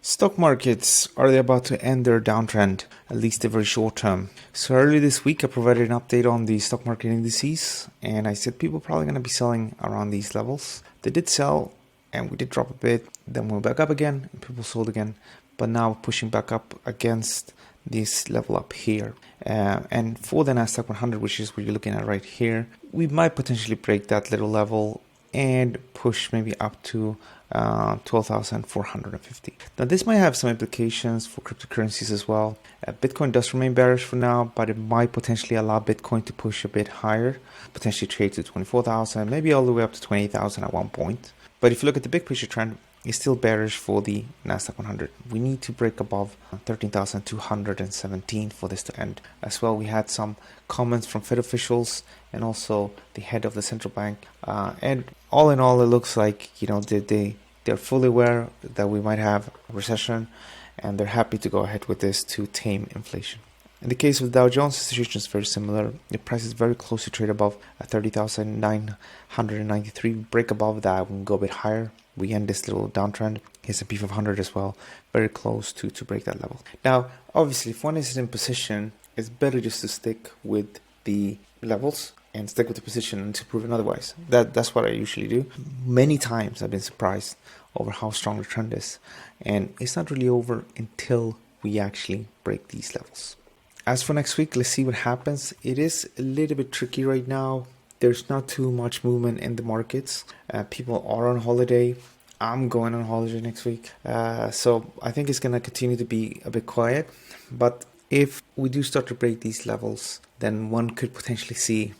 Stock markets, are they about to end their downtrend, at least the very short term? So earlier this week, I provided an update on the stock market indices, and I said people are probably going to be selling around these levels. They did sell, and we did drop a bit, then we went back up again, and people sold again, but now pushing back up against this level up here. And for the Nasdaq 100, which is what you're looking at right here, we might potentially break that little level and push maybe up to 12,450. Now this might have some implications for cryptocurrencies as well. Bitcoin does remain bearish for now, but it might potentially allow Bitcoin to push a bit higher, potentially trade to 24,000, maybe all the way up to 28,000 at one point. But if you look at the big picture trend, it's still bearish for the Nasdaq 100. We need to break above 13,217 for this to end. As well, we had some comments from Fed officials and also the head of the central bank. And all in all, it looks like they're fully aware that we might have a recession, and they're happy to go ahead with this to tame inflation. In the case of Dow Jones, the situation is very similar. The price is very close to trade above 30,993. Break above that, we can go a bit higher. We end this little downtrend. S&P 500 as well, very close to break that level. Now, obviously, if one is in position, it's better just to stick with the levels and stick with the position until proven otherwise. That's what I usually do. Many times I've been surprised over how strong the trend is, and it's not really over until we actually break these levels. As for next week, let's see what happens. It is a little bit tricky right now. There's not too much movement in the markets. People are on holiday. I'm going on holiday next week. So I think it's going to continue to be a bit quiet. But if we do start to break these levels, then one could potentially see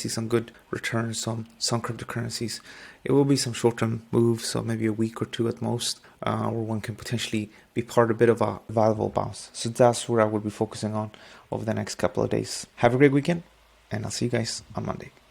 some good returns on some cryptocurrencies. It will be some short-term moves, so maybe a week or two at most, where one can potentially be part of a bit of a valuable bounce. So that's where I will be focusing on over the next couple of days. Have a great weekend, and I'll see you guys on Monday.